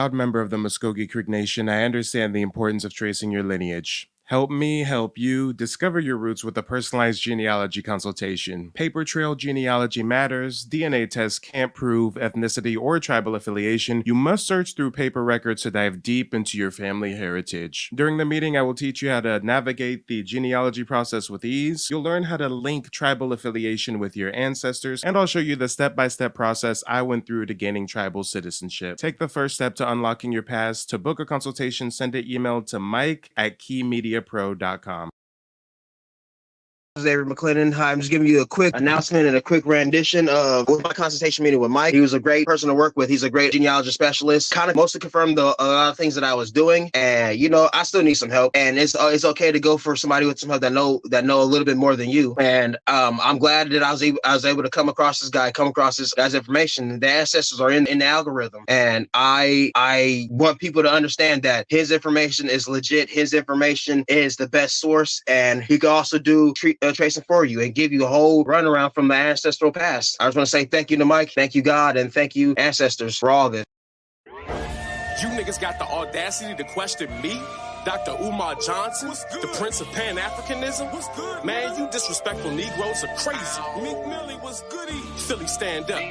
Proud member of the Muscogee Creek Nation, I understand the importance of tracing your lineage. Help me help you discover your roots with a personalized genealogy consultation. Paper trail genealogy matters. DNA tests can't prove ethnicity or tribal affiliation. You must search through paper records to dive deep into your family heritage. During the meeting, I will teach you how to navigate the genealogy process with ease. You'll learn how to link tribal affiliation with your ancestors, and I'll show you the step-by-step process I went through to gaining tribal citizenship. Take the first step to unlocking your past. To book a consultation, send an email to mike@keymediapro.com. David McClendon. Hi, I'm just giving you a quick announcement and a quick rendition of my consultation meeting with Mike. He was a great person to work with. He's a great genealogy specialist. Kind of mostly confirmed a lot of things that I was doing, and I still need some help. And it's okay to go for somebody with some help that know a little bit more than you. And I'm glad that I was able to come across this guy's information. The ancestors are in the algorithm, and I want people to understand that his information is legit. His information is the best source, and he can also do tracing for you and give you a whole runaround from the ancestral past. I just want to say thank you to Mike, thank you God, and thank you ancestors for all this. You niggas got the audacity to question me? Dr. Umar Johnson, the Prince of Pan-Africanism? What's good, man? You disrespectful Negroes are crazy. Meek Millie was goody. Philly, stand up.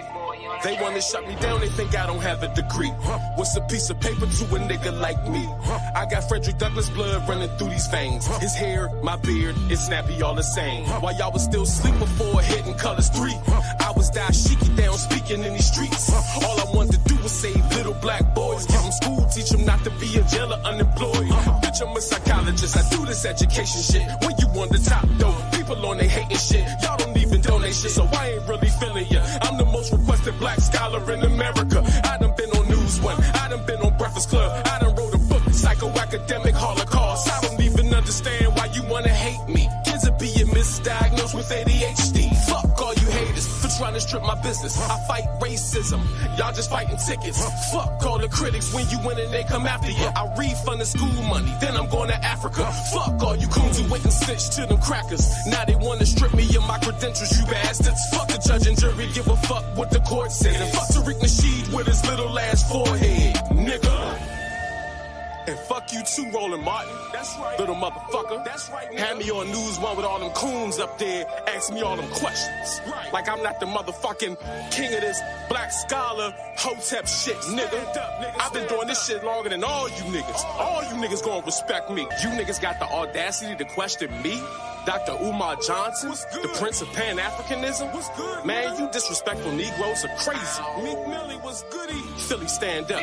They want to shut me down, they think I don't have a degree. What's a piece of paper to a nigga like me? I got Frederick Douglass blood running through these veins. His hair, my beard, it's snappy all the same. While y'all was still asleep before hitting colors 3, I was dashiki down speaking in these streets. All I wanted to do was save little black boys. Give them school, teach them not to be a jailer unemployed. Bitch, I'm a psychologist, I do this education shit. When you on the top though, people on they hating shit. Y'all don't even donate shit, so I ain't really feeling ya. I'm the most requested black scholar in America. I done been on News One, I done been on Breakfast Club, I done wrote a book, Psychoacademic Holocaust. I don't even understand why you wanna hate me. Kids are being misdiagnosed with ADHD. Fuck all you haters for trying to strip my business. I fight racism, y'all just fighting tickets. Fuck all the critics, when you win and they come after you. I refund the school money, then I'm going to Africa. Fuck all you coons who went and snitched to them crackers. Now they wanna strip me of my credentials, you bastards. Fuck the judge and jury, give a fuck what the court says. And fuck Tariq Nasheed with his little ass forehead, nigga. And fuck you too, Roland Martin. That's right. Little motherfucker. That's right. Had me on News One with all them coons up there, asking me all them questions. Right. Like I'm not the motherfucking king of this black scholar hotep shit, nigga. I've been doing this shit longer than all you niggas. All you niggas gonna respect me. You niggas got the audacity to question me? Dr. Umar Johnson, the Prince of Pan-Africanism? What's good, man? You disrespectful Negroes are crazy. Meek Millie was goody. Philly, stand up.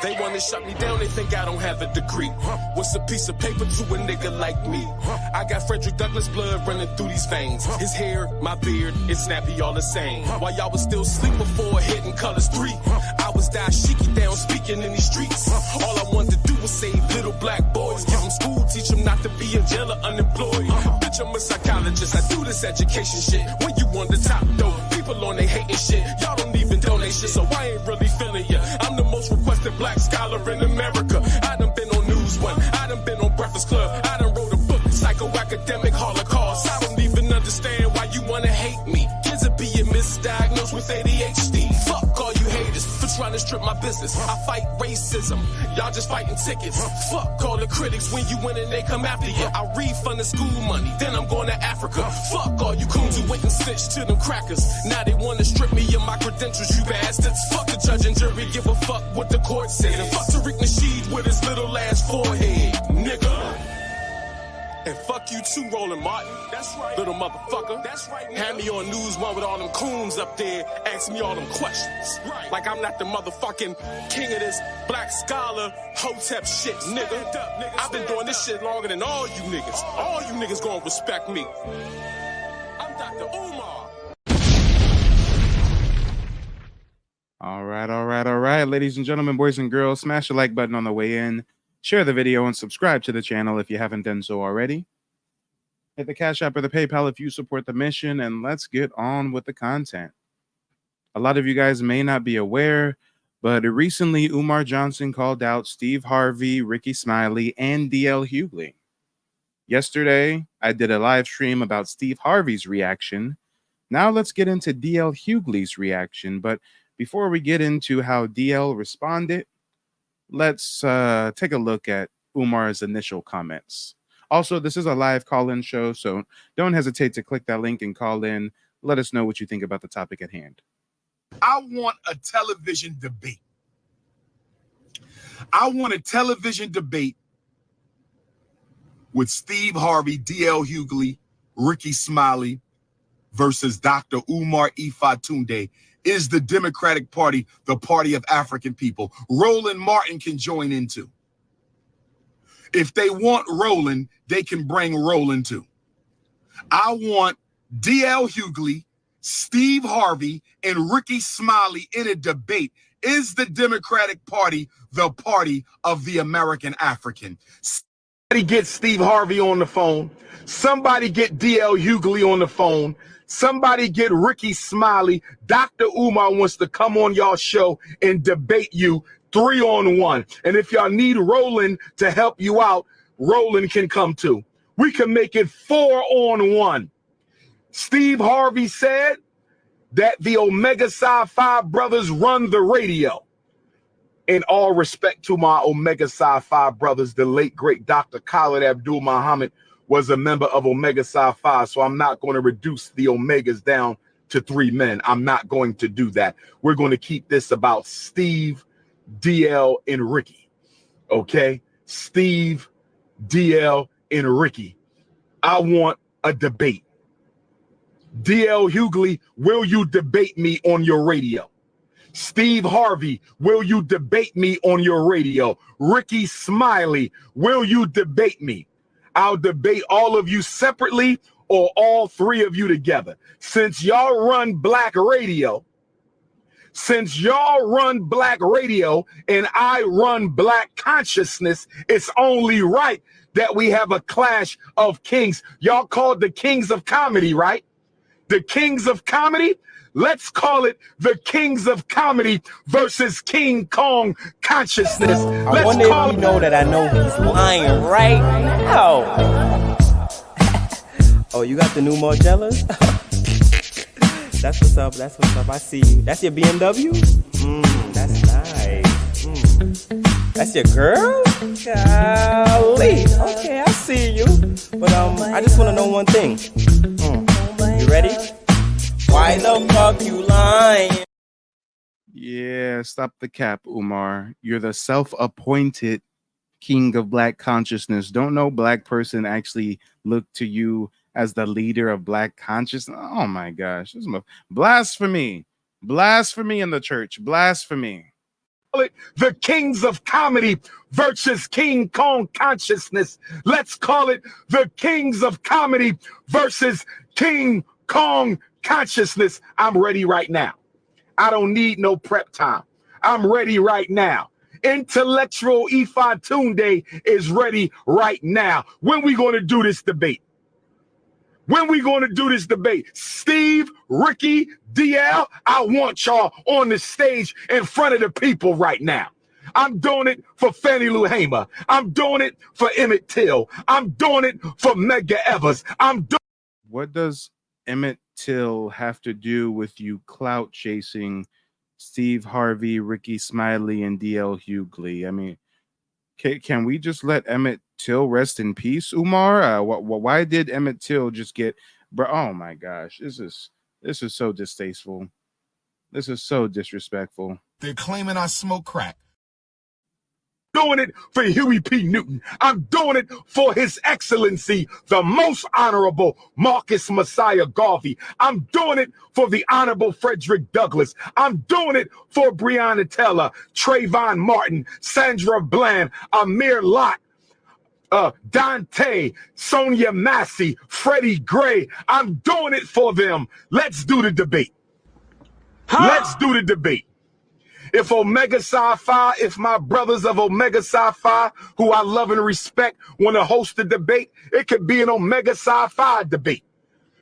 They want to shut me down, they think I don't have a degree. What's a piece of paper to a nigga like me? I got Frederick Douglass blood running through these veins. His hair, my beard, it's snappy all the same. While y'all was still asleep before hitting colors 3, I was dashiki down speaking in these streets. All I wanted to do was save little black boys. Give them school, teach them not to be a jailer unemployed. Bitch, I'm a psychologist, I do this education shit. When you on the top though, people on they hating shit. Y'all don't even donate shit, so I ain't really feeling ya. I'm the most requested black scholar in America. I done been on News One, I done been on Breakfast Club, I done wrote a book, Psychoacademic Holocaust. I don't even understand why you wanna hate me. Kids are being misdiagnosed with ADHD. Fuck all you haters for trying to strip my business. I fight racism, y'all just fighting tickets. Fuck all the critics, when you win and they come after you. I refund the school money, then I'm going to Africa. Fuck all you coons who went and snitched to them crackers. Now they wanna strip me of my credentials, you bastards. Fuck the judge and jury, give a fuck what the court said. And fuck Tariq Nasheed with his little ass forehead, nigga. And fuck you too, Roland Martin. That's right. Little motherfucker. That's right. Had me on News One with all them coons up there, asking me all them questions. Right. Like I'm not the motherfucking king of this black scholar hotep shit, nigga. I've been doing this shit longer than all you niggas. All you niggas gonna respect me. I'm Dr. Umar. All right, ladies and gentlemen, boys and girls, smash the like button on the way in. Share the video and subscribe to the channel if you haven't done so already. Hit the Cash App or the PayPal if you support the mission, and let's get on with the content. A lot of you guys may not be aware, but recently Umar Johnson called out Steve Harvey, Ricky Smiley, and DL Hughley. Yesterday, I did a live stream about Steve Harvey's reaction. Now let's get into DL Hughley's reaction, but before we get into how DL responded, let's take a look at Umar's initial comments. Also, this is a live call-in show, so don't hesitate to click that link and call in. Let us know what you think about the topic at hand. I want a television debate. I want a television debate with Steve Harvey, D.L. Hughley, Ricky Smiley versus Dr. Umar Ifatunde. Is the Democratic Party the party of African people? Roland Martin can join in too. If they want Roland, they can bring Roland too. I want D.L. Hughley, Steve Harvey, and Ricky Smiley in a debate. Is the Democratic Party the party of the American African? Somebody get Steve Harvey on the phone. Somebody get D.L. Hughley on the phone. Somebody get Ricky Smiley. Dr. Umar wants to come on y'all show and debate you 3-on-1. And if y'all need Roland to help you out, Roland can come too. We can make it 4-on-1. Steve Harvey said that the Omega Psi Phi brothers run the radio. In all respect to my Omega Psi Phi brothers, the late, great Dr. Khalid Abdul Muhammad was a member of Omega Psi Phi, so I'm not going to reduce the Omegas down to 3 men. I'm not going to do that. We're going to keep this about Steve, DL, and Ricky. Okay? Steve, DL, and Ricky. I want a debate. D.L. Hughley, will you debate me on your radio? Steve Harvey, will you debate me on your radio? Ricky Smiley, will you debate me? I'll debate all of you separately or all 3 of you together. Since y'all run black radio, and I run black consciousness, it's only right that we have a clash of kings. Y'all called the kings of comedy, right? The kings of comedy, let's call it the kings of comedy versus King Kong consciousness. I wonder if you know that I know he's lying right now. Oh, you got the new Margellas? That's what's up. That's what's up. I see you. That's your BMW? That's nice. That's your girl? Golly. Okay, I see you. But I just want to know one thing. You ready? Why the fuck you lying? Yeah, stop the cap, Umar. You're the self-appointed king of black consciousness. Don't no black person actually look to you as the leader of black consciousness? Oh my gosh, this is blasphemy. Blasphemy in the church. Blasphemy. The kings of comedy versus King Kong consciousness. Let's call it the kings of comedy versus King Kong consciousness. I'm ready right now. I don't need no prep time. I'm ready right now. Intellectual Ifatunde is ready right now. When we going to do this debate? Steve, Ricky, DL, I want y'all on the stage in front of the people right now. I'm doing it for Fannie Lou Hamer. I'm doing it for Emmett Till. I'm doing it for Medgar Evers. What does Emmett Till have to do with you clout chasing Steve Harvey, Ricky Smiley, and D.L. Hughley? I mean, can we just let Emmett Till rest in peace, Umar? Why did Emmett Till just get? Bro, oh my gosh, this is so distasteful. This is so disrespectful. They're claiming I smoke crack. Doing it for Huey P. Newton. I'm doing it for His Excellency, the Most Honorable Marcus Messiah Garvey. I'm doing it for the Honorable Frederick Douglass. I'm doing it for Breonna Taylor, Trayvon Martin, Sandra Bland, Amir Lott, Dante, Sonia Massey, Freddie Gray. I'm doing it for them. Let's do the debate. Let's do the debate. If Omega Psi Phi, if my brothers of Omega Psi Phi, who I love and respect, want to host a debate, it could be an Omega Psi Phi debate.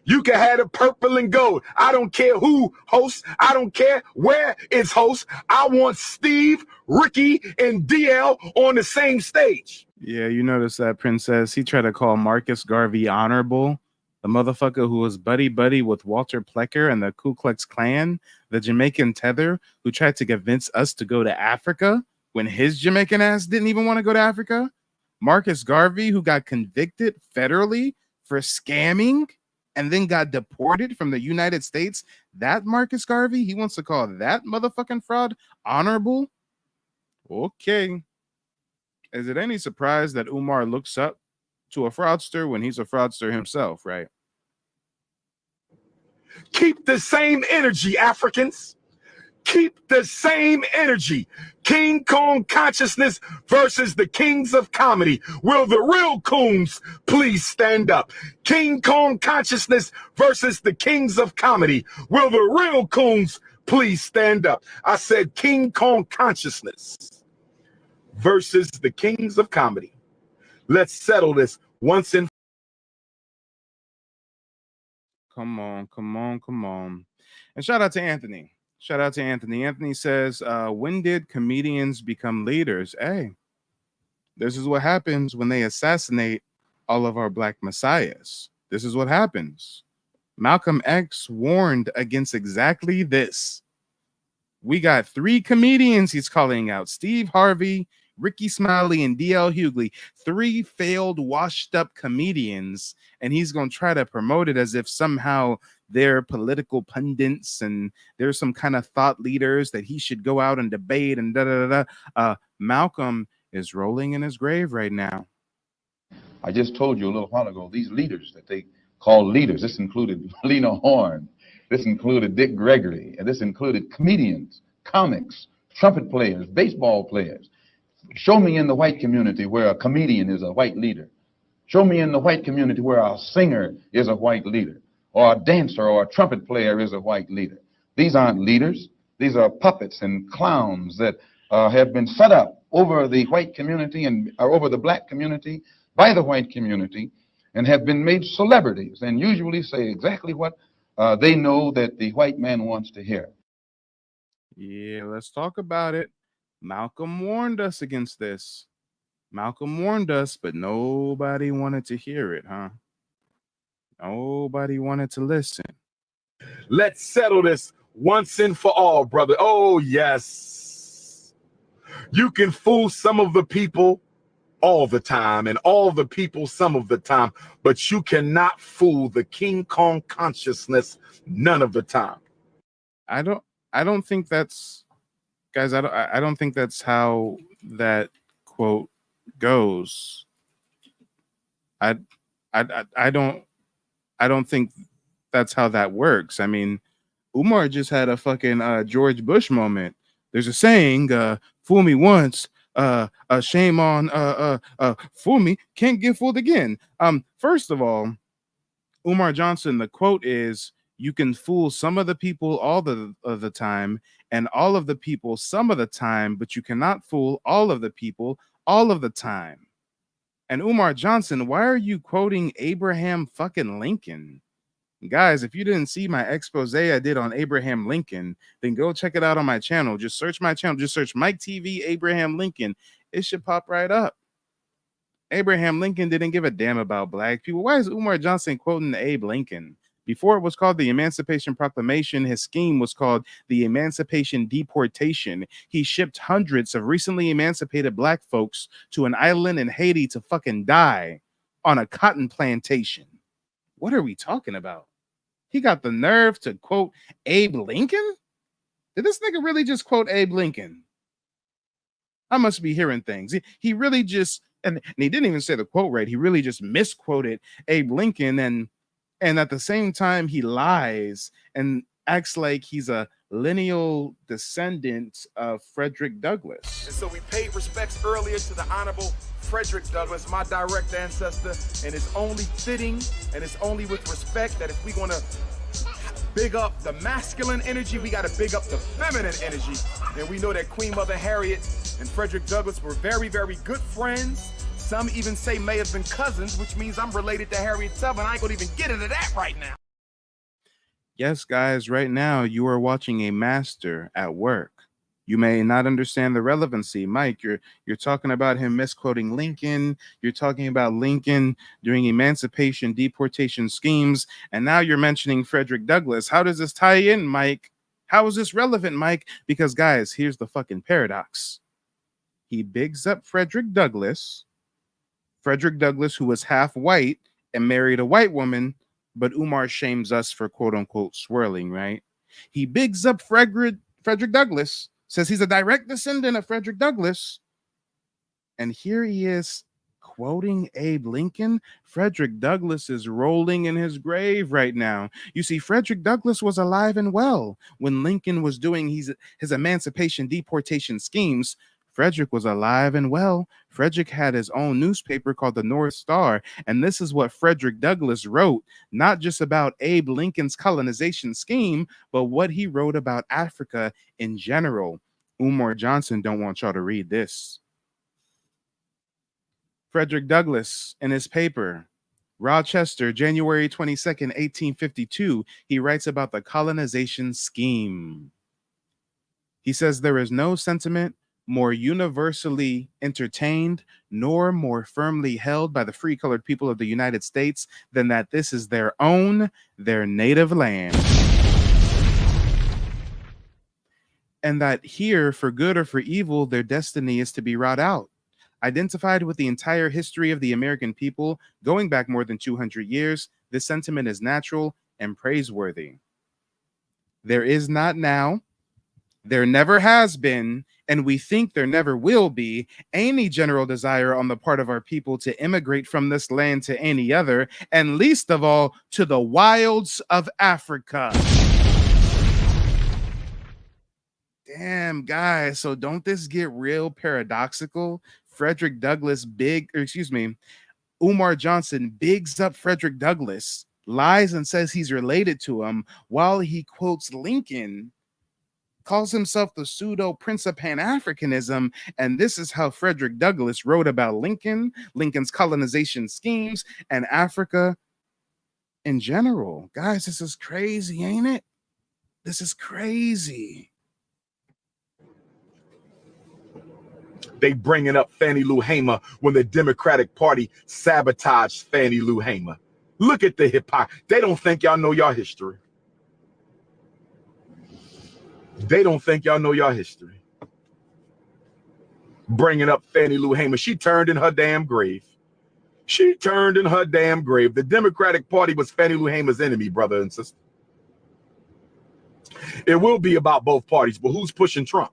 You can have the purple and gold. I don't care who hosts. I don't care where it's host. I want Steve, Ricky, and DL on the same stage. Yeah, you notice that, Princess. He tried to call Marcus Garvey honorable. The motherfucker who was buddy with Walter Plecker and the Ku Klux Klan, the Jamaican tether who tried to convince us to go to Africa. when his Jamaican ass didn't even want to go to Africa? Marcus Garvey, who got convicted federally for scamming and then got deported from the United States, that Marcus Garvey, he wants to call that motherfucking fraud honorable? Okay. Is it any surprise that Umar looks up to a fraudster when he's a fraudster himself, right? Keep the same energy, Africans. Keep the same energy. King Kong consciousness versus the kings of comedy. Will the real coons please stand up? King Kong consciousness versus the kings of comedy. Will the real coons please stand up? I said King Kong consciousness versus the kings of comedy. Let's settle this once and Come on. And shout out to Anthony. Anthony says, when did comedians become leaders? Hey, this is what happens when they assassinate all of our black messiahs. This is what happens. Malcolm X warned against exactly this. We got 3 comedians he's calling out: Steve Harvey, Ricky Smiley, and D.L. Hughley. 3 failed, washed up comedians, and he's going to try to promote it as if somehow they're political pundits and there's some kind of thought leaders that he should go out and debate and da-da-da-da. Malcolm is rolling in his grave right now. I just told you a little while ago, these leaders that they call leaders, this included Lena Horne, this included Dick Gregory, and this included comedians, comics, trumpet players, baseball players. Show me in the white community where a comedian is a white leader. Show me in the white community where a singer is a white leader, or a dancer or a trumpet player is a white leader. These aren't leaders. These are puppets and clowns that have been set up over the white community and over the black community by the white community and have been made celebrities and usually say exactly what they know that the white man wants to hear. Yeah, let's talk about it. Malcolm warned us against this. Malcolm warned us, but nobody wanted to hear it, huh? Nobody wanted to listen. let's settle this once and for all, brother. Oh, yes. You can fool some of the people all the time and all the people some of the time, but you cannot fool the King Kong consciousness none of the time. I don't think that's, guys, I don't think that's how that quote goes. I don't think that's how that works. I mean, Umar just had a fucking George Bush moment. There's a saying, fool me once, shame on fool me, can't get fooled again. First of all, Umar Johnson, the quote is, you can fool some of the people all of the time and all of the people some of the time, but you cannot fool all of the people all of the time. And Umar Johnson, why are you quoting Abraham fucking Lincoln? Guys, if you didn't see my expose I did on Abraham Lincoln, then go check it out on my channel. Just search my channel. Just search Mike TV Abraham Lincoln. It should pop right up. Abraham Lincoln didn't give a damn about black people. Why is Umar Johnson quoting Abe Lincoln? Before it was called the Emancipation Proclamation, his scheme was called the Emancipation Deportation. He shipped hundreds of recently emancipated black folks to an island in Haiti to fucking die on a cotton plantation. What are we talking about? He got the nerve to quote Abe Lincoln? Did this nigga really just quote Abe Lincoln? I must be hearing things. He really just, and he didn't even say the quote right. He really just misquoted Abe Lincoln, and at the same time he lies and acts like he's a lineal descendant of Frederick Douglass. And so we paid respects earlier to the Honorable Frederick Douglass, my direct ancestor, and it's only fitting and it's only with respect that if we're going to big up the masculine energy, we got to big up the feminine energy. And we know that Queen Mother Harriet and Frederick Douglass were very, very good friends. Some even say may have been cousins, which means I'm related to Harriet Tubman. I ain't gonna even get into that right now. Yes, guys, right now you are watching a master at work. You may not understand the relevancy. Mike, you're talking about him misquoting Lincoln. You're talking about Lincoln during emancipation, deportation schemes. And now you're mentioning Frederick Douglass. How does this tie in, Mike? How is this relevant, Mike? Because, guys, here's the fucking paradox. he bigs up Frederick Douglass, who was half white and married a white woman, but Umar shames us for quote unquote swirling, right? He bigs up Frederick Douglass, says he's a direct descendant of Frederick Douglass. And here he is quoting Abe Lincoln. Frederick Douglass is rolling in his grave right now. You see, Frederick Douglass was alive and well when Lincoln was doing his emancipation deportation schemes. Frederick was alive and well. Frederick had his own newspaper called the North Star. And this is what Frederick Douglass wrote, not just about Abe Lincoln's colonization scheme, but what he wrote about Africa in general. Umar Johnson don't want y'all to read this. Frederick Douglass, in his paper, Rochester, January 22nd, 1852, he writes about the colonization scheme. He says, there is no sentiment more universally entertained nor more firmly held by the free colored people of the United States than that this is their native land. And that here, for good or for evil, their destiny is to be wrought out. Identified with the entire history of the American people, going back more than 200 years, this sentiment is natural and praiseworthy. There is not now, there never has been, and we think there never will be, any general desire on the part of our people to immigrate from this land to any other, and least of all, to the wilds of Africa. Damn, guys, so don't this get real paradoxical? Frederick Douglass Umar Johnson bigs up Frederick Douglass, lies and says he's related to him, while he quotes Lincoln, calls himself the pseudo Prince of Pan-Africanism, and this is how Frederick Douglass wrote about Lincoln's colonization schemes, and Africa in general. Guys, this is crazy, ain't it? This is crazy. They bringing up Fannie Lou Hamer when the Democratic Party sabotaged Fannie Lou Hamer. Look at the hypocrisy. They don't think y'all know your history. They don't think y'all know your history. Bringing up Fannie Lou Hamer. She turned in her damn grave. She turned in her damn grave. The Democratic Party was Fannie Lou Hamer's enemy, brother and sister. It will be about both parties, but who's pushing Trump?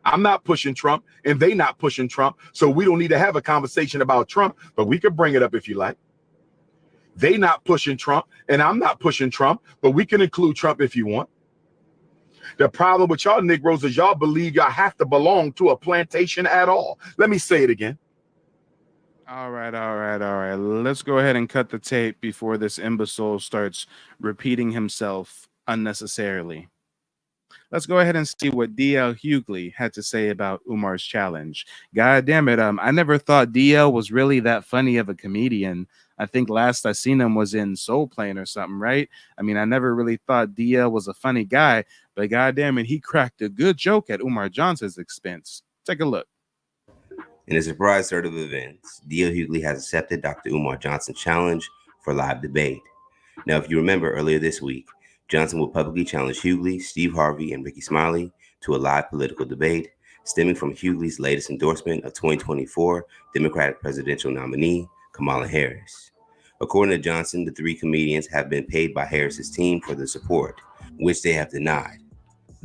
I'm not pushing Trump, and they not pushing Trump, so we don't need to have a conversation about Trump, but we could bring it up if you like. They not pushing Trump, and I'm not pushing Trump, but we can include Trump if you want. The problem with y'all Negroes is y'all believe y'all have to belong to a plantation at all. Let me say it again. All right. Let's go ahead and cut the tape before this imbecile starts repeating himself unnecessarily. Let's go ahead and see what D.L. Hughley had to say about Umar's challenge. God damn it. I never thought D.L. was really that funny of a comedian. I think last I seen him was in Soul Plane or something, right? I mean, I never really thought D.L. was a funny guy, but God damn it, he cracked a good joke at Umar Johnson's expense. Take a look. In a surprise turn of events, D.L. Hughley has accepted Dr. Umar Johnson's challenge for live debate. Now, if you remember earlier this week, Johnson will publicly challenge Hughley, Steve Harvey, and Ricky Smiley to a live political debate stemming from Hughley's latest endorsement of 2024 Democratic presidential nominee Kamala Harris. According to Johnson, the three comedians have been paid by Harris's team for the support, which they have denied.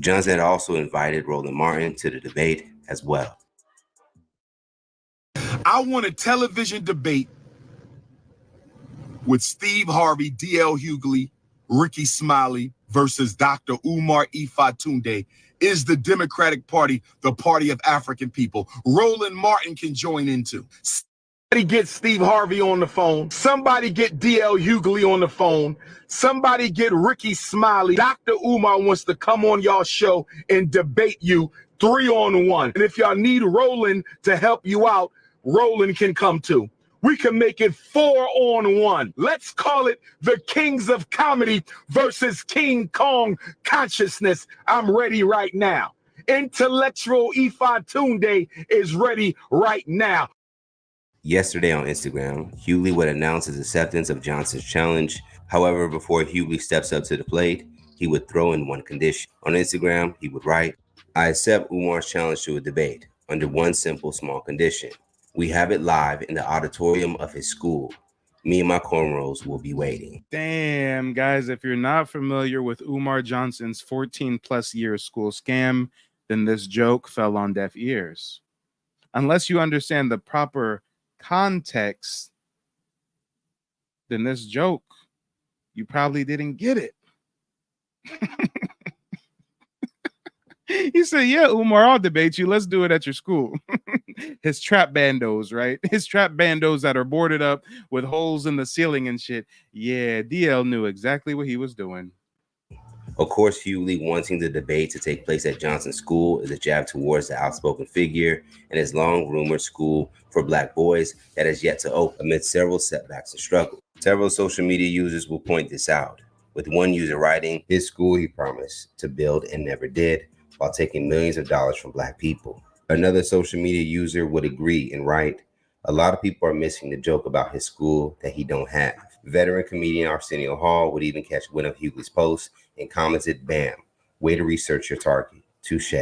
Johnson had also invited Roland Martin to the debate as well. I want a television debate with Steve Harvey, D.L. Hughley, Ricky Smiley versus Dr. Umar Ifatunde. Is the Democratic Party the party of African people? Roland Martin can join in too. Somebody get Steve Harvey on the phone. Somebody get D.L. Hughley on the phone. Somebody get Ricky Smiley. Dr. Umar wants to come on y'all show and debate you 3-on-1. And if y'all need Roland to help you out, Roland can come too. We can make it 4-on-1. Let's call it the Kings of Comedy versus King Kong Consciousness. I'm ready right now. Intellectual Ifatunde is ready right now. Yesterday on Instagram, Hughley would announce his acceptance of Johnson's challenge. However, before Hughley steps up to the plate, he would throw in one condition. On Instagram, he would write, "I accept Umar's challenge to a debate. under one simple small condition. We have it live in the auditorium of his school. Me and my cornrows will be waiting. Damn, guys, if you're not familiar with Umar Johnson's 14 plus year school scam, then this joke fell on deaf ears. Unless you understand the proper context, then this joke, you probably didn't get it. He said, yeah, Umar, I'll debate you. Let's do it at your school. His trap bandos, right? His trap bandos that are boarded up with holes in the ceiling and shit. Yeah, DL knew exactly what he was doing. Of course, Hughley wanting the debate to take place at Johnson's school is a jab towards the outspoken figure and his long-rumored school for Black boys that has yet to open amid several setbacks and struggles. Several social media users will point this out, with one user writing, his school he promised to build and never did, while taking millions of dollars from Black people. Another social media user would agree and write, a lot of people are missing the joke about his school that he don't have. Veteran comedian Arsenio Hall would even catch wind of Hughley's post and commented, bam, way to research your target, touche.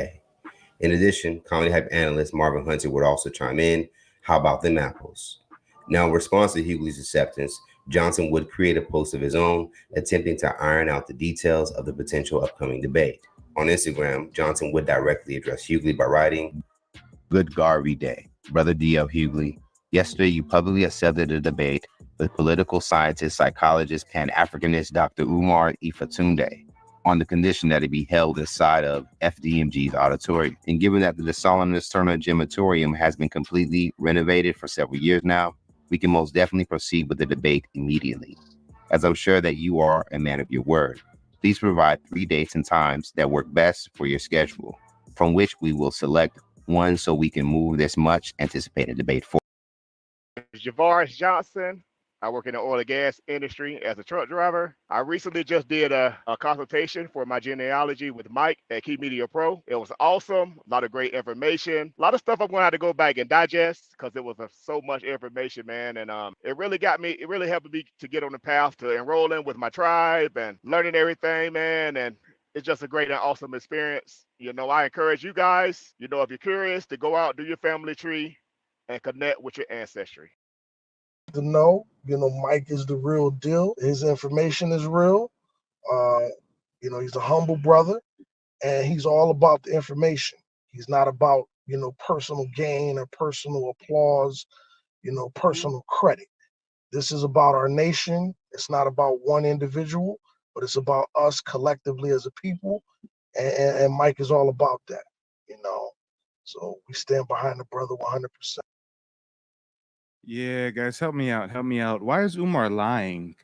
In addition, comedy hype analyst Marvin Hunter would also chime in, how about them apples? Now, in response to Hughley's acceptance, Johnson would create a post of his own, attempting to iron out the details of the potential upcoming debate. On Instagram, Johnson would directly address Hughley by writing, good Garvey day, Brother D.L. Hughley. Yesterday, you publicly accepted a debate with political scientist, psychologist, Pan-Africanist Dr. Umar Ifatunde on the condition that it be held inside of FDMG's auditorium. And given that the Solomon Turner Gymatorium has been completely renovated for several years now, we can most definitely proceed with the debate immediately. As I'm sure that you are a man of your word, please provide 3 dates and times that work best for your schedule, from which we will select one so we can move this much anticipated debate forward. Javaris Johnson. I work in the oil and gas industry as a truck driver. I recently just did a consultation for my genealogy with Mike at Key Media Pro. It was awesome. A lot of great information. A lot of stuff I'm going to have to go back and digest because it was so much information, man. And it really helped me to get on the path to enrolling with my tribe and learning everything, man. And it's just a great and awesome experience. You know, I encourage you guys, you know, if you're curious, to go out, do your family tree, and connect with your ancestry. To know, you know, Mike is the real deal. His information is real. You know, he's a humble brother, and he's all about the information. He's not about, you know, personal gain or personal applause, you know, personal credit. This is about our nation. It's not about one individual, but it's about us collectively as a people. And Mike is all about that, you know. So we stand behind the brother 100%. Yeah, guys, help me out. Help me out. Why is Umar lying?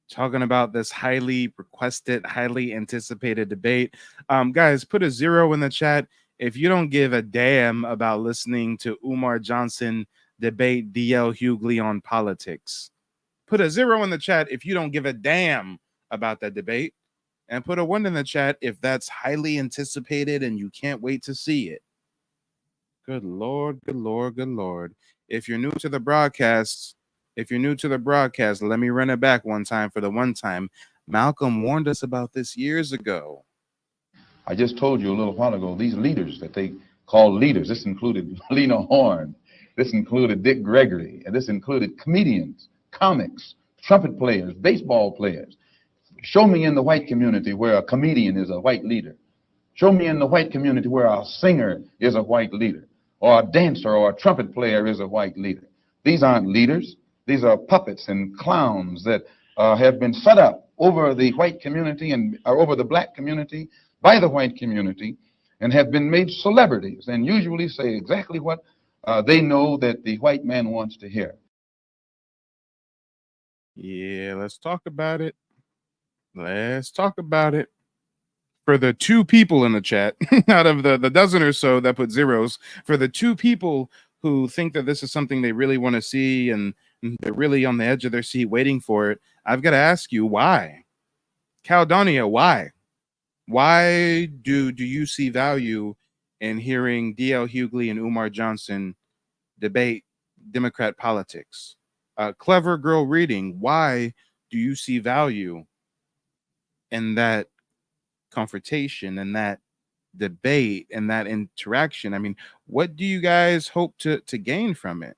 Talking about this highly requested, highly anticipated debate. Guys, put a 0 in the chat if you don't give a damn about listening to Umar Johnson debate DL Hughley on politics. Put a 0 in the chat if you don't give a damn about that debate. And put a 1 in the chat if that's highly anticipated and you can't wait to see it. Good Lord, good Lord, good Lord. If you're new to the broadcast, let me run it back one time for the one time. Malcolm warned us about this years ago. I just told you a little while ago, these leaders that they call leaders, this included Lena Horne, this included Dick Gregory, and this included comedians, comics, trumpet players, baseball players. Show me in the white community where a comedian is a white leader. Show me in the white community where a singer is a white leader, or a dancer or a trumpet player is a white leader. These aren't leaders. These are puppets and clowns that have been set up over the white community and over the black community by the white community and have been made celebrities and usually say exactly what they know that the white man wants to hear. Yeah, let's talk about it. Let's talk about it. For the 2 people in the chat, out of the dozen or so that put 0s, for the 2 people who think that this is something they really want to see and they're really on the edge of their seat waiting for it, I've got to ask you, why? Caldonia, why? Why do you see value in hearing DL Hughley and Umar Johnson debate Democrat politics? Clever Girl Reading, why do you see value in that confrontation and that debate and that interaction. I mean, what do you guys hope to gain from it?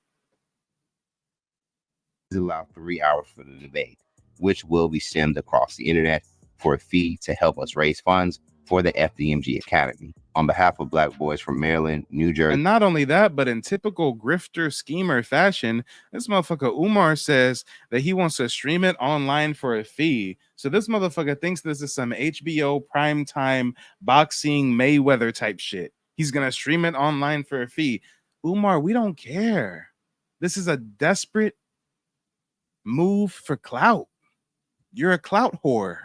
Allow 3 hours for the debate, which will be streamed across the internet for a fee to help us raise funds for the FDMG Academy on behalf of Black boys from Maryland, New Jersey. And not only that, but in typical grifter schemer fashion, this motherfucker Umar says that he wants to stream it online for a fee. So this motherfucker thinks this is some HBO primetime boxing Mayweather type shit. He's gonna stream it online for a fee. Umar, we don't care. This is a desperate move for clout. You're a clout whore.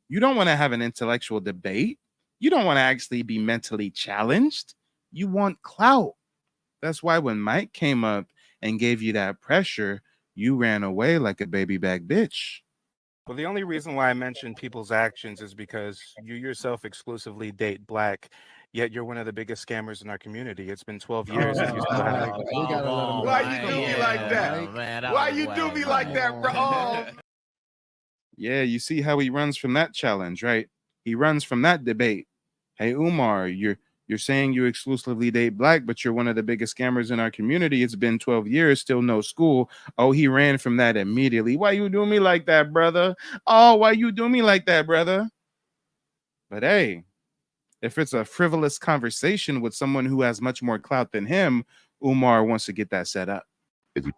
You don't want to have an intellectual debate. You don't want to actually be mentally challenged. You want clout. That's why when Mike came up and gave you that pressure, you ran away like a baby back bitch. Well, the only reason why I mentioned people's actions is because you yourself exclusively date Black, yet you're one of the biggest scammers in our community. It's been 12 years. If you still have Why you do me like that? Why you do me like that, bro? Yeah, you see how he runs from that challenge, right? He runs from that debate. Hey, Umar, you're saying you exclusively date Black, but you're one of the biggest scammers in our community. It's been 12 years, still no school. Oh, he ran from that immediately. Why you doing me like that, brother? Oh, why you doing me like that, brother? But hey, if it's a frivolous conversation with someone who has much more clout than him, Umar wants to get that set up.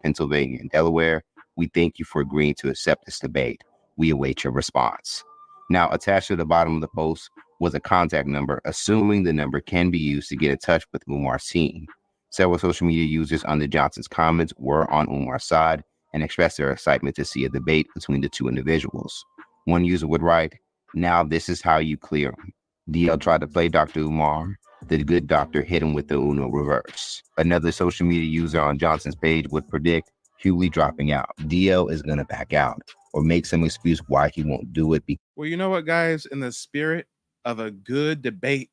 Pennsylvania and Delaware, we thank you for agreeing to accept this debate. We await your response. Now, attached to the bottom of the post was a contact number, assuming the number can be used to get in touch with Umar's team. Several social media users under Johnson's comments were on Umar's side and expressed their excitement to see a debate between the two individuals. One user would write, "Now this is how you clear him. DL tried to play Dr. Umar. The good doctor hit him with the Uno reverse." Another social media user on Johnson's page would predict Hughley dropping out. DL is going to back out or make some excuse why he won't do it. Well, you know what, guys? In the spirit of a good debate,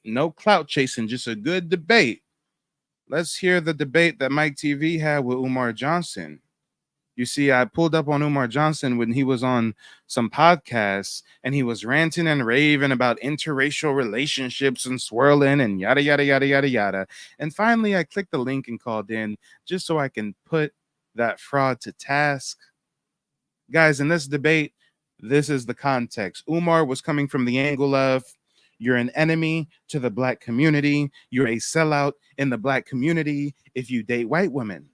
no clout chasing, just a good debate, let's hear the debate that Mike TV had with Umar Johnson. You see, I pulled up on Umar Johnson when he was on some podcasts and he was ranting and raving about interracial relationships and swirling and yada, yada, yada, yada, yada. And finally, I clicked the link and called in just so I can put that fraud to task. Guys, in this debate, this is the context. Umar was coming from the angle of, you're an enemy to the Black community. You're a sellout in the Black community if you date white women.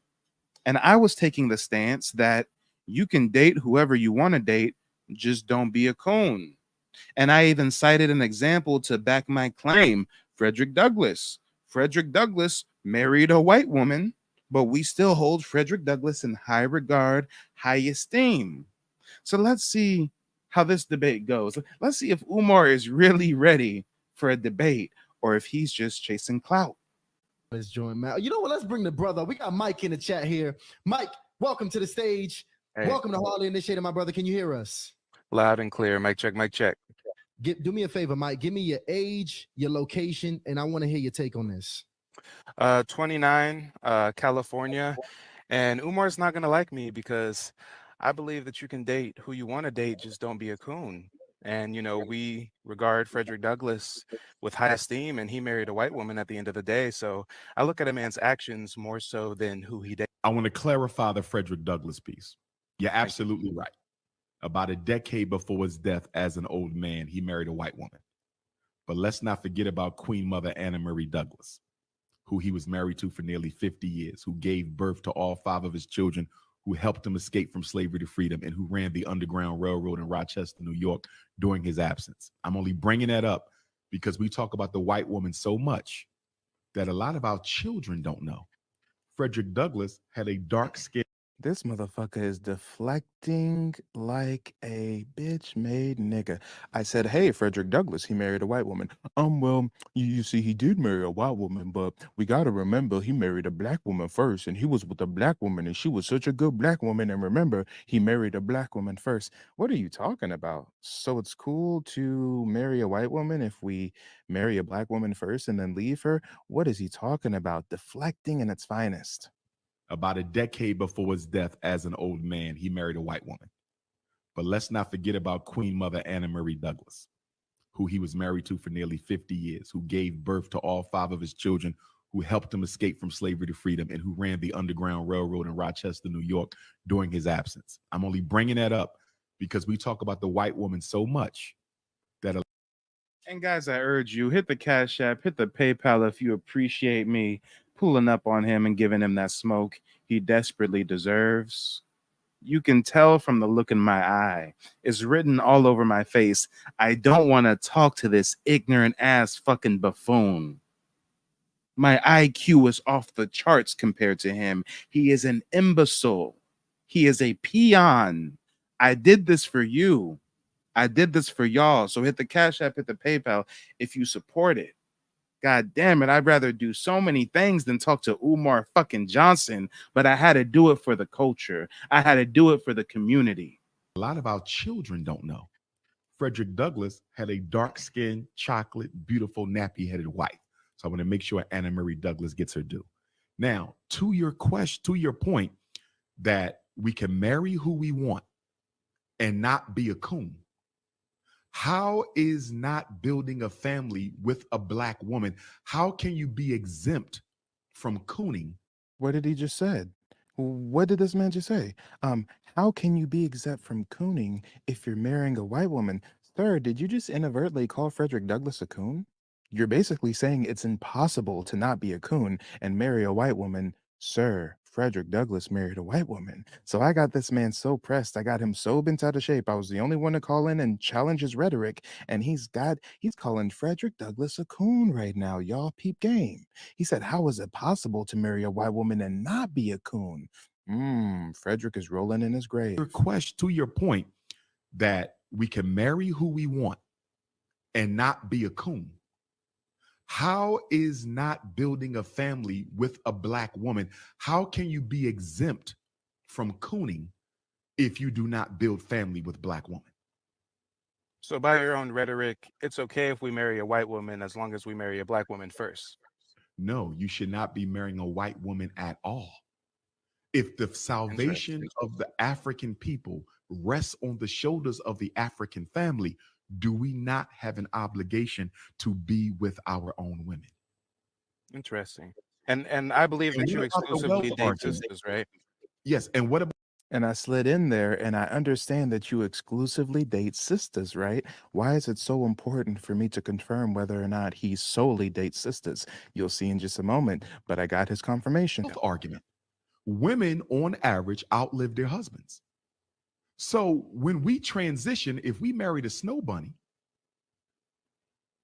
And I was taking the stance that you can date whoever you want to date, just don't be a coon. And I even cited an example to back my claim. Frederick Douglass. Frederick Douglass married a white woman, but we still hold Frederick Douglass in high regard, high esteem. So let's see how this debate goes. Let's see if Umar is really ready for a debate or if he's just chasing clout. Let's join Matt. You know what? Let's bring the brother. We got Mike in the chat here. Mike, welcome to the stage. Hey. Welcome to Hardly Initiated, my brother. Can you hear us? Loud and clear. Mic check, mic check. Do me a favor, Mike. Give me your age, your location, and I want to hear your take on this. 29, California. And Umar's not going to like me because I believe that you can date who you want to date, just don't be a coon. And, you know, we regard Frederick Douglass with high esteem, and he married a white woman at the end of the day. So I look at a man's actions more so than who he dates. I want to clarify the Frederick Douglass piece. You're absolutely right. About a decade before his death as an old man, he married a white woman. But let's not forget about Queen Mother Anna Marie Douglass, who he was married to for nearly 50 years, who gave birth to all 5 of his children, who helped him escape from slavery to freedom, and who ran the Underground Railroad in Rochester, New York during his absence. I'm only bringing that up because we talk about the white woman so much that a lot of our children don't know. Frederick Douglass had a dark skin. This motherfucker is deflecting like a bitch-made nigga. I said, hey, Frederick Douglass, he married a white woman. Well, you see, he did marry a white woman, but we got to remember he married a Black woman first, and he was with a Black woman, and she was such a good Black woman, and remember, he married a Black woman first. What are you talking about? So it's cool to marry a white woman if we marry a Black woman first and then leave her? What is he talking about? Deflecting in its finest. About a decade before his death as an old man, he married a white woman. But let's not forget about Queen Mother Anna Marie Douglas, who he was married to for nearly 50 years, who gave birth to all 5 of his children, who helped him escape from slavery to freedom, and who ran the Underground Railroad in Rochester, New York during his absence. I'm only bringing that up because we talk about the white woman so much that. And guys, I urge you, hit the Cash App, hit the PayPal if you appreciate me pulling up on him and giving him that smoke he desperately deserves. You can tell from the look in my eye. It's written all over my face. I don't want to talk to this ignorant ass fucking buffoon. My IQ is off the charts compared to him. He is an imbecile. He is a peon. I did this for you. I did this for y'all. So hit the Cash App, hit the PayPal if you support it. God damn it, I'd rather do so many things than talk to Umar fucking Johnson, but I had to do it for the culture. I had to do it for the community. A lot of our children don't know. Frederick Douglass had a dark-skinned, chocolate, beautiful, nappy-headed wife. So I want to make sure Anna Marie Douglas gets her due. Now, to your point that we can marry who we want and not be a coon. How is not building a family with a black woman? How can you be exempt from cooning? What did he just said? What did this man just say? How can you be exempt from cooning if you're marrying a white woman? Sir, did you just inadvertently call Frederick Douglass a coon? You're basically saying it's impossible to not be a coon and marry a white woman. Sir, Frederick Douglass married a white woman. So I got this man so pressed. I got him so bent out of shape. I was the only one to call in and challenge his rhetoric. And he's calling Frederick Douglass a coon right now. Y'all peep game. He said, how is it possible to marry a white woman and not be a coon? Frederick is rolling in his grave. To your point that we can marry who we want and not be a coon. How is not building a family with a black woman? How can you be exempt from cooning if you do not build family with black woman? So by your own rhetoric, it's okay if we marry a white woman as long as we marry a black woman first. No, you should not be marrying a white woman at all. If the salvation of the African people rests on the shoulders of the African family, do we not have an obligation to be with our own women? Interesting. And I believe that you exclusively date sisters, right? Yes. And what about? And I slid in there and I understand that you exclusively date sisters, right? Why is it so important for me to confirm whether or not he solely dates sisters? You'll see in just a moment, but I got his confirmation. Argument. Women on average outlive their husbands. So when we transition, if we married a snow bunny,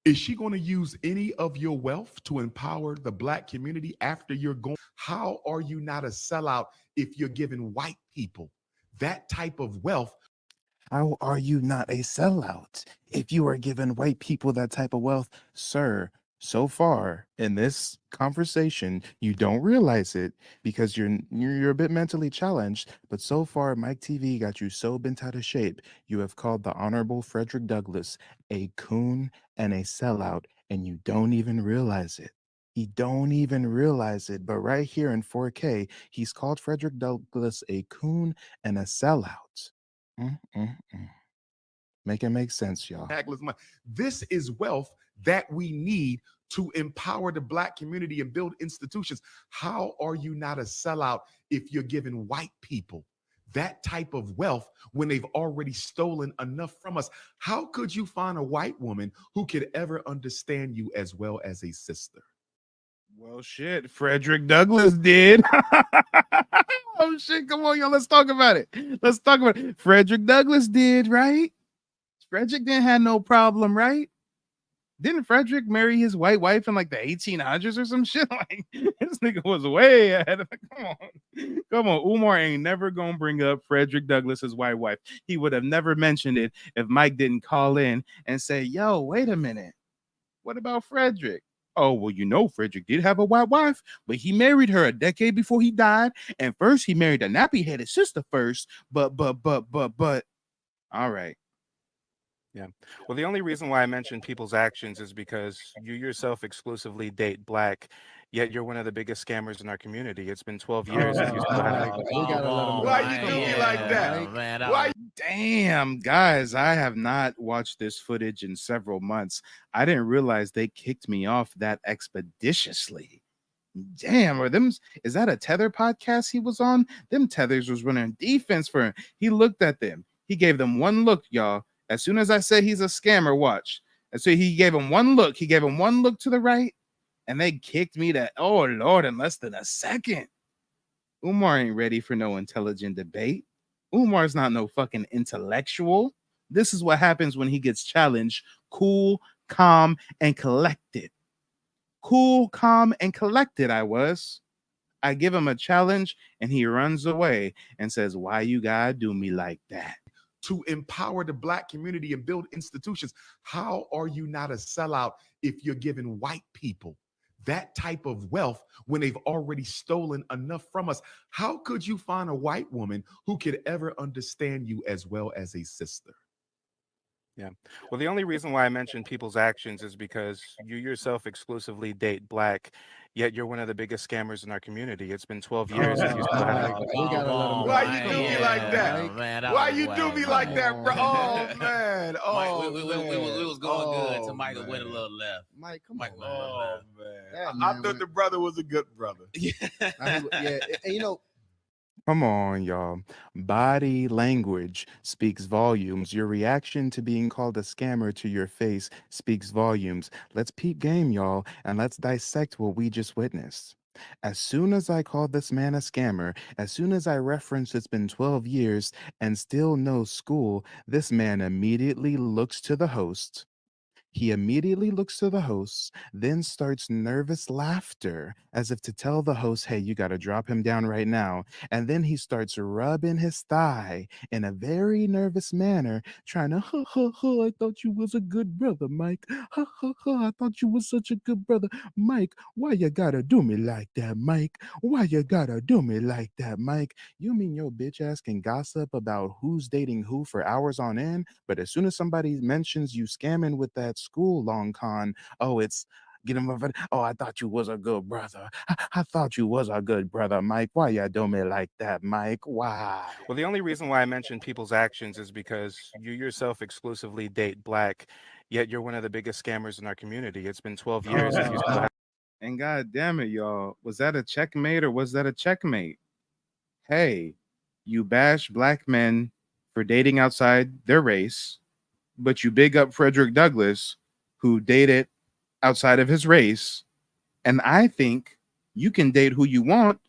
is she going to use any of your wealth to empower the black community after you're gone? How are you not a sellout if you're giving white people that type of wealth? How are you not a sellout if you are giving white people that type of wealth? Sir, so far in this conversation, you don't realize it because you're a bit mentally challenged, but so far Mike TV got you so bent out of shape. You have called the Honorable Frederick Douglass a coon and a sellout, and you don't even realize it. You don't even realize it, but right here in 4K, he's called Frederick Douglass a coon and a sellout. Make it make sense, y'all. This is wealth that we need to empower the black community and build institutions. How are you not a sellout if you're giving white people that type of wealth when they've already stolen enough from us? How could you find a white woman who could ever understand you as well as a sister? Well, shit, Frederick Douglass did. Oh, shit, come on, y'all, let's talk about it. Let's talk about it. Frederick Douglass did, right? Frederick didn't have no problem, right? Didn't Frederick marry his white wife in like the 1800s or some shit? Like, this nigga was way ahead of it. Come on. Umar ain't never gonna bring up Frederick Douglass's white wife. He would have never mentioned it if Mike didn't call in and say, yo, wait a minute. What about Frederick? Oh, well, you know, Frederick did have a white wife, but he married her a decade before he died. And first he married a nappy-headed sister first, but, all right. Yeah. Well, the only reason why I mentioned people's actions is because you yourself exclusively date black, yet you're one of the biggest scammers in our community. It's been 12 years. And you still haven't. Why you do me like that? Man, Why? Damn, guys, I have not watched this footage in several months. I didn't realize they kicked me off that expeditiously. Damn, is that a tether podcast he was on? Them tethers was running defense for him. He looked at them. He gave them one look, y'all. As soon as I said he's a scammer, watch. And so he gave him one look. He gave him one look to the right, and they kicked me to, oh Lord, in less than a second. Umar ain't ready for no intelligent debate. Umar's not no fucking intellectual. This is what happens when he gets challenged. Cool, calm, and collected. Cool, calm, and collected I was. I give him a challenge, and he runs away and says, why you gotta do me like that? To empower the Black community and build institutions. How are you not a sellout if you're giving white people that type of wealth when they've already stolen enough from us? How could you find a white woman who could ever understand you as well as a sister? Yeah. Well, the only reason why I mentioned people's actions is because you yourself exclusively date Black, yet you're one of the biggest scammers in our community. It's been 12 years and you still haven't. Why you do me like that? Why you do me like that, bro? Oh man! Oh we was going good till Michael went a little left. Mike, come Michael on. went a little left. Yeah, I man, thought the brother was a good brother. yeah, and you know, Come on, y'all. Body language speaks volumes. Your reaction to being called a scammer to your face speaks volumes. Let's peep game, y'all, and let's dissect what we just witnessed. As soon as I called this man a scammer, as soon as I referenced it's been 12 years and still no school, this man immediately looks to the host. He immediately looks to the host, then starts nervous laughter as if to tell the host, hey, you got to drop him down right now. And then he starts rubbing his thigh in a very nervous manner, trying to, I thought you was a good brother, Mike. I thought you was such a good brother. Mike, why you gotta do me like that, Mike? Why you gotta do me like that, Mike? You mean your bitch ass can gossip about who's dating who for hours on end, but as soon as somebody mentions you scamming with that school long con, oh, it's get him over. Oh, I thought you was a good brother. I thought you was a good brother, Mike. Why you do me like that, Mike? Why? Well, the only reason why I mentioned people's actions is because you yourself exclusively date Black, yet you're one of the biggest scammers in our community. It's been 12 years and you still haven't. And god damn it, y'all. Was that a checkmate or was that a checkmate? Hey, you bash Black men for dating outside their race, but you big up Frederick Douglass, who dated outside of his race. And I think you can date who you want,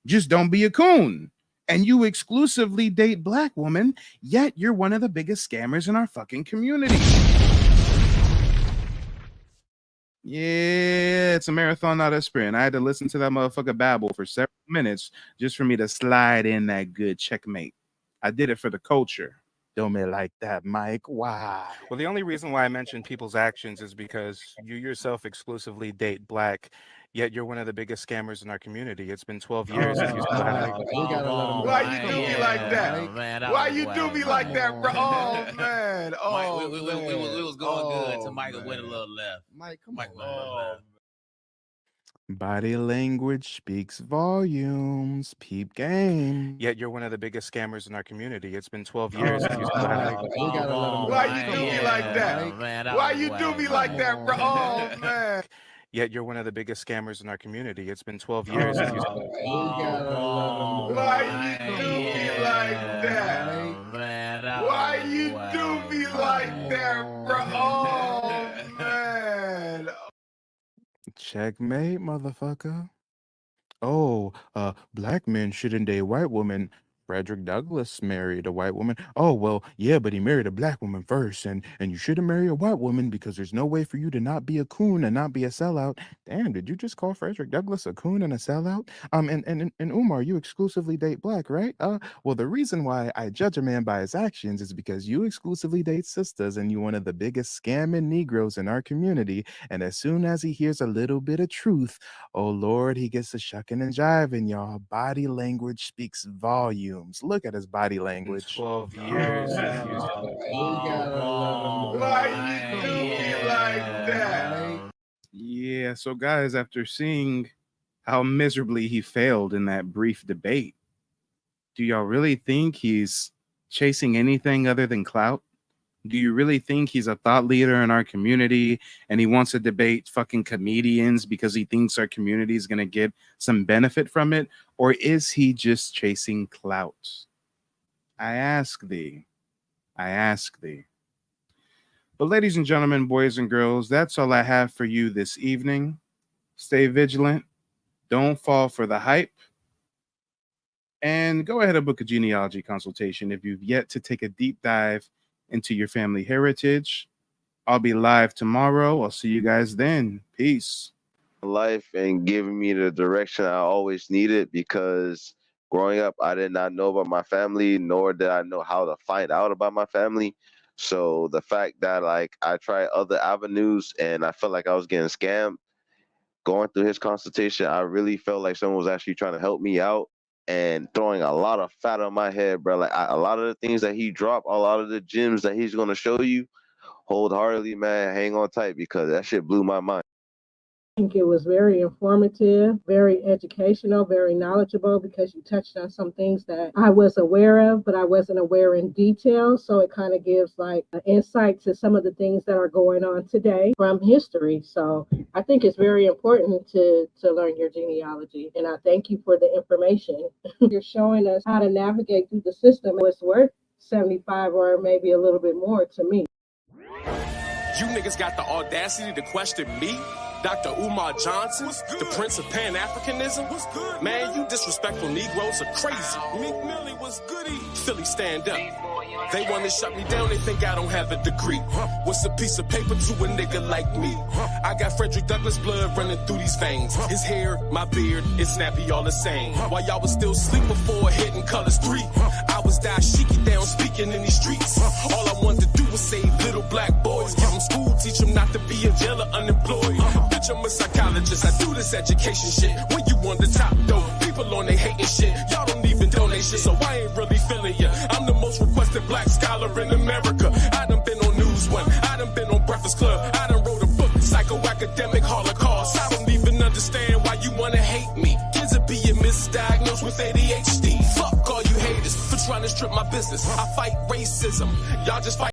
just don't be a coon. And you exclusively date Black women, yet you're one of the biggest scammers in our fucking community. Yeah, it's a marathon, not a sprint. I had to listen to that motherfucker babble for several minutes just for me to slide in that good checkmate. I did it for the culture. Don't me like that, Mike. Why? Well, the only reason why I mentioned people's actions is because you yourself exclusively date Black, yet you're one of the biggest scammers in our community. It's been 12 years and you still haven't. Why you do me like that? Why you do me like that, bro? Oh man! Oh we was going good till Michael went a little left. Mike, come Michael on. went a little left. Body language speaks volumes. Peep game. Yet you're one of the biggest scammers in our community. It's been 12 years and you still haven't. Why you do me like that? Why you do me like that, bro? Oh man! Yet you're one of the biggest scammers in our community. It's been 12 years and you still. Why you do me like that? Why you do me like that, bro? Oh man! Checkmate, motherfucker. Oh, Black men shouldn't date white women. Frederick Douglass married a white woman. Oh, well, yeah, but he married a Black woman first, and you shouldn't marry a white woman because there's no way for you to not be a coon and not be a sellout. Damn, did you just call Frederick Douglass a coon and a sellout? And Umar, you exclusively date Black, right? Well, the reason why I judge a man by his actions is because you exclusively date sisters, and you're one of the biggest scamming Negroes in our community. And as soon as he hears a little bit of truth, oh Lord, he gets to shucking and jiving, y'all. Body language speaks volumes. Look at his body language. 12 years. Why you do me like that? Yeah, so guys, after seeing how miserably he failed in that brief debate, do y'all really think he's chasing anything other than clout? Do you really think he's a thought leader in our community and he wants to debate fucking comedians because he thinks our community is going to get some benefit from it? Or is he just chasing clout? I ask thee. I ask thee. But ladies and gentlemen, boys and girls, that's all I have for you this evening. Stay vigilant. Don't fall for the hype. And go ahead and book a genealogy consultation if you've yet to take a deep dive into your family heritage. I'll be live tomorrow. I'll see you guys then. Peace. Life and giving me the direction I always needed, because growing up, I did not know about my family, nor did I know how to find out about my family. So the fact that like I tried other avenues and I felt like I was getting scammed, going through his consultation, I really felt like someone was actually trying to help me out and throwing a lot of fat on my head, bro. Like a lot of the things that he dropped, a lot of the gems that he's going to show you, wholeheartedly, man, hang on tight, because that shit blew my mind. I think it was very informative, very educational, very knowledgeable, because you touched on some things that I was aware of, but I wasn't aware in detail. So it kind of gives like an insight to some of the things that are going on today from history. So I think it's very important to learn your genealogy. And I thank you for the information. You're showing us how to navigate through the system. It's worth 75 or maybe a little bit more to me. You niggas got the audacity to question me? Dr. Umar Johnson, the Prince of Pan-Africanism? Man, you disrespectful Negroes are crazy. Meek Millie was goody. Philly, stand up. They want to shut me down, they think I don't have a degree. What's a piece of paper to a nigga like me? I got Frederick Douglass blood running through these veins. His hair, my beard, it's snappy all the same. While y'all was still asleep before hitting colors 3, I was dashiki down speaking in these streets. All I wanted to do was save little black boys. Give them school, teach them not to be in jail or unemployed. Bitch, I'm a psychologist, I do this education shit. When you on the top though, people on they hating shit. Y'all don't even donate shit, so I ain't really feeling ya. I'm the most requested black scholar in America. I done been on News One, I done been on Breakfast Club, I done wrote a book, Psychoacademic Holocaust. I don't even understand why you wanna hate me. Kids are being misdiagnosed with ADHD. Fuck all you haters for trying to strip my business. I fight racism, y'all just fight